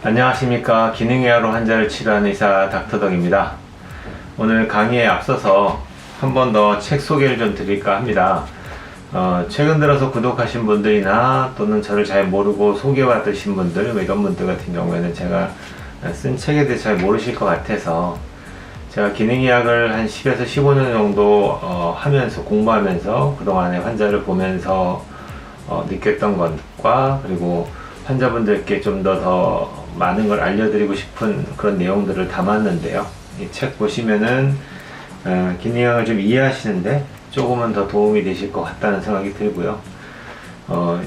안녕하십니까. 기능의학으로 환자를 치료하는 의사 닥터덕입니다. 오늘 강의에 앞서서 한 번 더 책 소개를 좀 드릴까 합니다. 최근 들어서 구독하신 분들이나 또는 저를 잘 모르고 소개받으신 분들, 이런 분들 같은 경우에는 제가 쓴 책에 대해 잘 모르실 것 같아서 제가 기능의학을 한 10에서 15년 정도 하면서 공부하면서 그동안의 환자를 보면서 느꼈던 것과 그리고 환자분들께 좀 더 많은 걸 알려드리고 싶은 그런 내용들을 담았는데요. 이 책 보시면은 기능의학을 좀 이해하시는데 조금은 더 도움이 되실 것 같다는 생각이 들고요.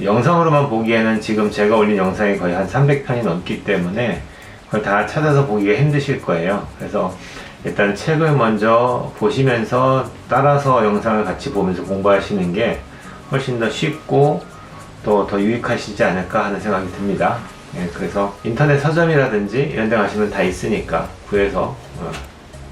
영상으로만 보기에는 지금 제가 올린 영상이 거의 한 300편이 넘기 때문에 그걸 다 찾아서 보기가 힘드실 거예요. 그래서 일단 책을 먼저 보시면서 따라서 영상을 같이 보면서 공부하시는 게 훨씬 더 쉽고 또 더 유익하시지 않을까 하는 생각이 듭니다. 그래서 인터넷 서점이라든지 이런 데 가시면 다 있으니까 구해서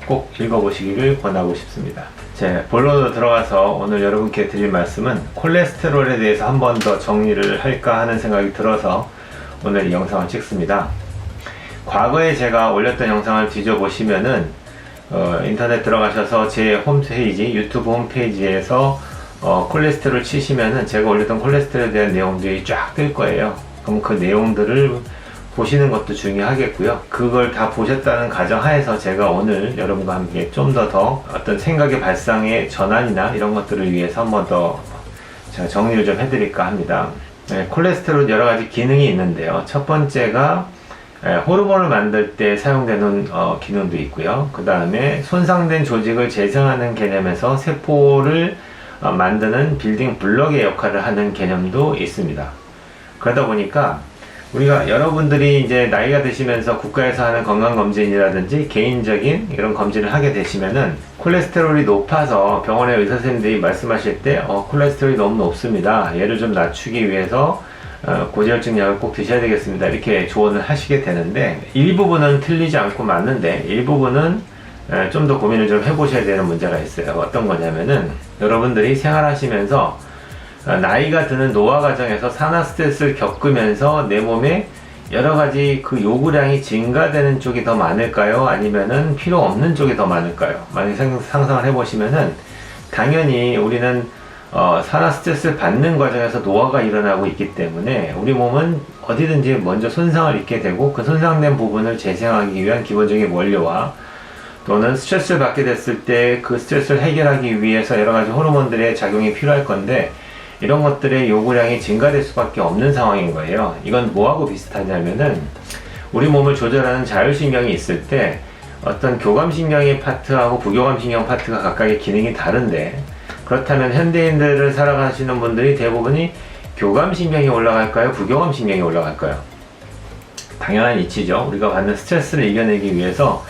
꼭 읽어보시기를 권하고 싶습니다. 제 본론으로 들어가서 오늘 여러분께 드릴 말씀은 콜레스테롤에 대해서 한 번 더 정리를 할까 하는 생각이 들어서 오늘 이 영상을 찍습니다. 과거에 제가 올렸던 영상을 뒤져보시면은 인터넷 들어가셔서 제 홈페이지, 유튜브 홈페이지에서 콜레스테롤 치시면은 제가 올렸던 콜레스테롤에 대한 내용들이 쫙 뜰 거예요. 그럼 그 내용들을 보시는 것도 중요하겠고요. 그걸 다 보셨다는 가정하에서 제가 오늘 여러분과 함께 좀 더 어떤 생각의 발상의 전환이나 이런 것들을 위해서 한 번 더 제가 정리를 좀 해드릴까 합니다. 콜레스테롤 여러 가지 기능이 있는데요. 첫 번째가 호르몬을 만들 때 사용되는 기능도 있고요. 그 다음에 손상된 조직을 재생하는 개념에서 세포를 만드는 빌딩 블럭의 역할을 하는 개념도 있습니다. 그러다 보니까 우리가 여러분들이 이제 나이가 드시면서 국가에서 하는 건강검진이라든지 개인적인 이런 검진을 하게 되시면은 콜레스테롤이 높아서 병원의 의사 선생님들이 말씀하실 때 콜레스테롤이 너무 높습니다. 얘를 좀 낮추기 위해서 고지혈증 약을 꼭 드셔야 되겠습니다. 이렇게 조언을 하시게 되는데 일부분은 틀리지 않고 맞는데 일부분은 좀 더 고민을 좀 해보셔야 되는 문제가 있어요. 어떤 거냐면은 여러분들이 생활하시면서 나이가 드는 노화 과정에서 산화 스트레스를 겪으면서 내 몸에 여러가지 그 요구량이 증가되는 쪽이 더 많을까요? 아니면은 필요 없는 쪽이 더 많을까요? 만약에 상상을 해보시면은 당연히 우리는 산화 스트레스를 받는 과정에서 노화가 일어나고 있기 때문에 우리 몸은 어디든지 먼저 손상을 입게 되고 그 손상된 부분을 재생하기 위한 기본적인 원료와 또는 스트레스를 받게 됐을 때 그 스트레스를 해결하기 위해서 여러가지 호르몬들의 작용이 필요할 건데 이런 것들의 요구량이 증가될 수밖에 없는 상황인 거예요. 이건 뭐하고 비슷하냐면은 우리 몸을 조절하는 자율신경이 있을 때 어떤 교감신경의 파트하고 부교감신경 파트가 각각의 기능이 다른데 그렇다면 현대인들을 살아가시는 분들이 대부분이 교감신경이 올라갈까요? 부교감신경이 올라갈까요? 당연한 이치죠. 우리가 받는 스트레스를 이겨내기 위해서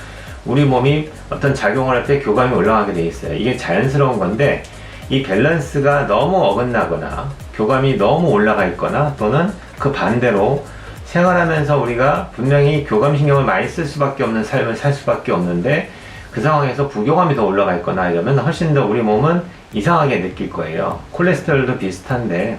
우리 몸이 어떤 작용을 할 때 교감이 올라가게 돼 있어요. 이게 자연스러운 건데 이 밸런스가 너무 어긋나거나 교감이 너무 올라가 있거나 또는 그 반대로 생활하면서 우리가 분명히 교감신경을 많이 쓸 수밖에 없는 삶을 살 수밖에 없는데 그 상황에서 부교감이 더 올라가 있거나 이러면 훨씬 더 우리 몸은 이상하게 느낄 거예요. 콜레스테롤도 비슷한데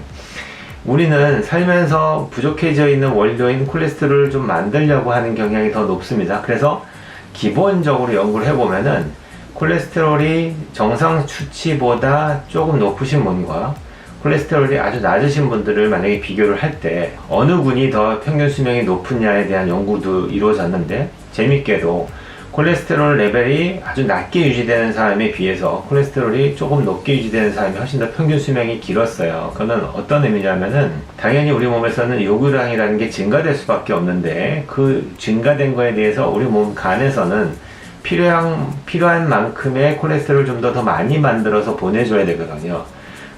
우리는 살면서 부족해져 있는 원료인 콜레스테롤을 좀 만들려고 하는 경향이 더 높습니다. 그래서 기본적으로 연구를 해보면은 콜레스테롤이 정상 수치보다 조금 높으신 분과 콜레스테롤이 아주 낮으신 분들을 만약에 비교를 할 때 어느 군이 더 평균 수명이 높으냐에 대한 연구도 이루어졌는데 재밌게도 콜레스테롤 레벨이 아주 낮게 유지되는 사람에 비해서 콜레스테롤이 조금 높게 유지되는 사람이 훨씬 더 평균 수명이 길었어요. 그거는 어떤 의미냐면은 당연히 우리 몸에서는 요구량이라는 게 증가될 수밖에 없는데 그 증가된 거에 대해서 우리 몸 간에서는 필요한 만큼의 콜레스테롤을 좀 더 많이 만들어서 보내줘야 되거든요.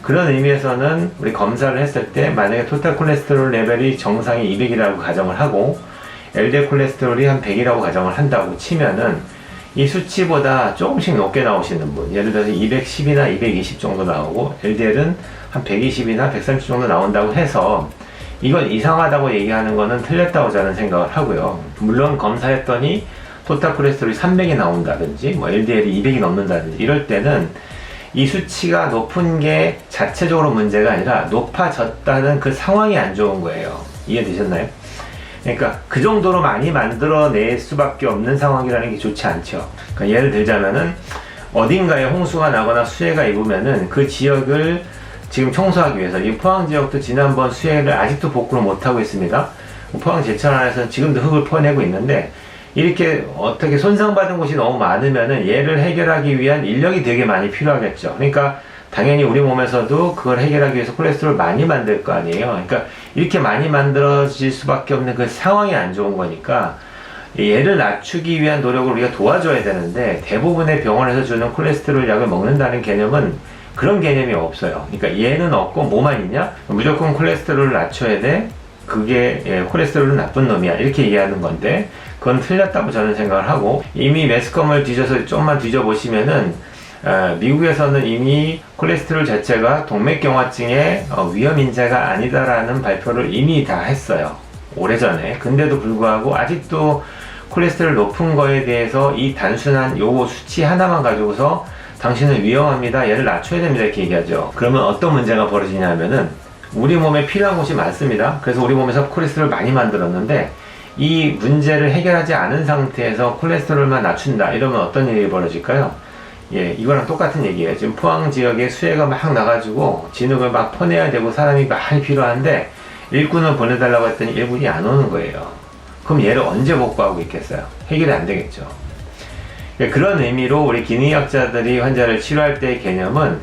그런 의미에서는 우리 검사를 했을 때 만약에 토탈 콜레스테롤 레벨이 정상이 200이라고 가정을 하고 LDL 콜레스테롤이 한 100이라고 가정을 한다고 치면은 이 수치보다 조금씩 높게 나오시는 분, 예를 들어서 210이나 220 정도 나오고 LDL은 한 120이나 130 정도 나온다고 해서 이건 이상하다고 얘기하는 거는 틀렸다고 저는 생각을 하고요. 물론 검사했더니 토탈 콜레스테롤이 300이 나온다든지 뭐 LDL이 200이 넘는다든지 이럴 때는 이 수치가 높은 게 자체적으로 문제가 아니라 높아졌다는 그 상황이 안 좋은 거예요. 이해되셨나요? 그러니까 그 정도로 많이 만들어낼 수밖에 없는 상황이라는 게 좋지 않죠. 그러니까 예를 들자면은 어딘가에 홍수가 나거나 수해가 입으면은 그 지역을 지금 청소하기 위해서, 이 포항 지역도 지난번 수해를 아직도 복구를 못하고 있습니다. 포항 제천안에서는 지금도 흙을 퍼내고 있는데, 이렇게 어떻게 손상받은 곳이 너무 많으면은 얘를 해결하기 위한 인력이 되게 많이 필요하겠죠. 그러니까 당연히 우리 몸에서도 그걸 해결하기 위해서 콜레스테롤을 많이 만들 거 아니에요. 그러니까 이렇게 많이 만들어질 수밖에 없는 그 상황이 안 좋은 거니까 얘를 낮추기 위한 노력을 우리가 도와줘야 되는데, 대부분의 병원에서 주는 콜레스테롤 약을 먹는다는 개념은 그런 개념이 없어요. 그러니까 얘는 없고 뭐만 있냐? 무조건 콜레스테롤을 낮춰야 돼. 그게 콜레스테롤은 나쁜 놈이야. 이렇게 얘기하는 건데, 그건 틀렸다고 저는 생각을 하고, 이미 매스컴을 뒤져서 좀만 뒤져보시면은 미국에서는 이미 콜레스테롤 자체가 동맥경화증의 위험 인자가 아니다라는 발표를 이미 다 했어요. 오래전에. 근데도 불구하고 아직도 콜레스테롤 높은 거에 대해서 이 단순한 요 수치 하나만 가지고서 당신은 위험합니다, 얘를 낮춰야 됩니다, 이렇게 얘기하죠. 그러면 어떤 문제가 벌어지냐면은 우리 몸에 필요한 곳이 많습니다. 그래서 우리 몸에서 콜레스테롤을 많이 만들었는데, 이 문제를 해결하지 않은 상태에서 콜레스테롤만 낮춘다 이러면 어떤 일이 벌어질까요? 예, 이거랑 똑같은 얘기예요. 지금 포항 지역에 수해가 막 나가지고 진흙을 막 퍼내야 되고 사람이 많이 필요한데, 일꾼을 보내달라고 했더니 일꾼이 안 오는 거예요. 그럼 얘를 언제 복구하고 있겠어요? 해결이 안 되겠죠. 그런 의미로 우리 기능의학자들이 환자를 치료할 때의 개념은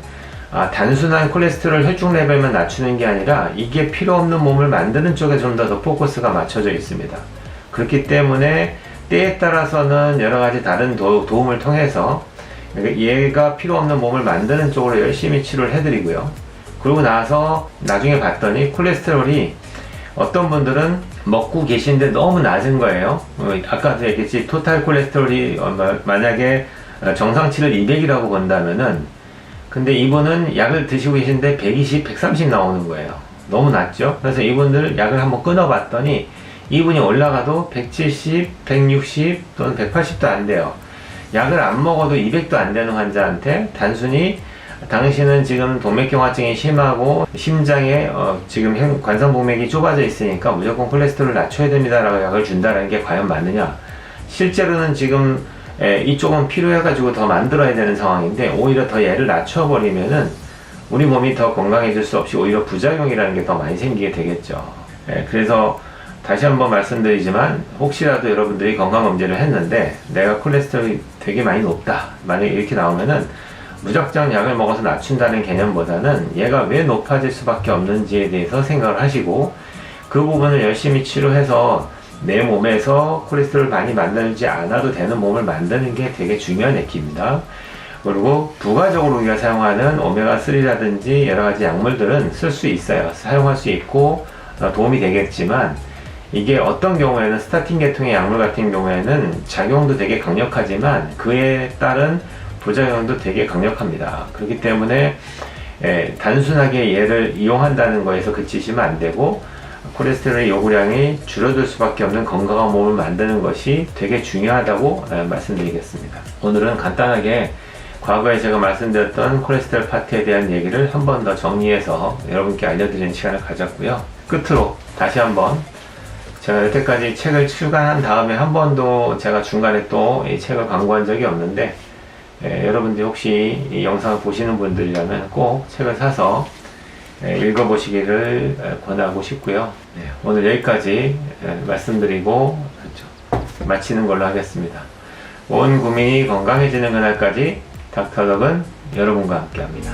단순한 콜레스테롤 혈중 레벨만 낮추는 게 아니라 이게 필요 없는 몸을 만드는 쪽에 좀 더 포커스가 맞춰져 있습니다. 그렇기 때문에 때에 따라서는 여러 가지 다른 도움을 통해서 얘가 필요 없는 몸을 만드는 쪽으로 열심히 치료를 해드리고요. 그러고 나서 나중에 봤더니 콜레스테롤이 어떤 분들은 먹고 계신데 너무 낮은 거예요. 아까도 얘기했지, 토탈 콜레스테롤이 만약에 정상치를 200이라고 본다면은, 근데 이분은 약을 드시고 계신데 120, 130 나오는 거예요. 너무 낮죠? 그래서 이분들 약을 한번 끊어봤더니 이분이 올라가도 170, 160 또는 180도 안 돼요. 약을 안 먹어도 200도 안 되는 환자한테 단순히 당신은 지금 동맥경화증이 심하고 심장에 지금 관성동맥이 좁아져 있으니까 무조건 콜레스테롤을 낮춰야 됩니다 라고 약을 준다는 게 과연 맞느냐? 실제로는 지금 이쪽은 필요해가지고 더 만들어야 되는 상황인데, 오히려 더 얘를 낮춰버리면은 우리 몸이 더 건강해질 수 없이 오히려 부작용이라는 게 더 많이 생기게 되겠죠. 그래서 다시 한번 말씀드리지만, 혹시라도 여러분들이 건강검진을 했는데 내가 콜레스테롤이 되게 많이 높다, 만약에 이렇게 나오면은 무작정 약을 먹어서 낮춘다는 개념보다는 얘가 왜 높아질 수밖에 없는지에 대해서 생각을 하시고, 그 부분을 열심히 치료해서 내 몸에서 콜레스테롤을 많이 만들지 않아도 되는 몸을 만드는 게 되게 중요한 액기입니다. 그리고 부가적으로 우리가 사용하는 오메가3라든지 여러가지 약물들은 쓸 수 있어요. 사용할 수 있고 도움이 되겠지만, 이게 어떤 경우에는 스타틴 계통의 약물 같은 경우에는 작용도 되게 강력하지만 그에 따른 부작용도 되게 강력합니다. 그렇기 때문에 단순하게 얘를 이용한다는 거에서 그치시면 안 되고, 콜레스테롤의 요구량이 줄어들 수밖에 없는 건강한 몸을 만드는 것이 되게 중요하다고 말씀드리겠습니다. 오늘은 간단하게 과거에 제가 말씀드렸던 콜레스테롤 파트에 대한 얘기를 한 번 더 정리해서 여러분께 알려드리는 시간을 가졌고요. 끝으로 다시 한번, 제가 여태까지 책을 출간한 다음에 한 번도 제가 중간에 또 이 책을 광고한 적이 없는데, 여러분들이 혹시 이 영상을 보시는 분들이라면 꼭 책을 사서 읽어보시기를 권하고 싶고요. 오늘 여기까지 말씀드리고 마치는 걸로 하겠습니다. 온 국민이 건강해지는 그날까지 닥터덕은 여러분과 함께 합니다.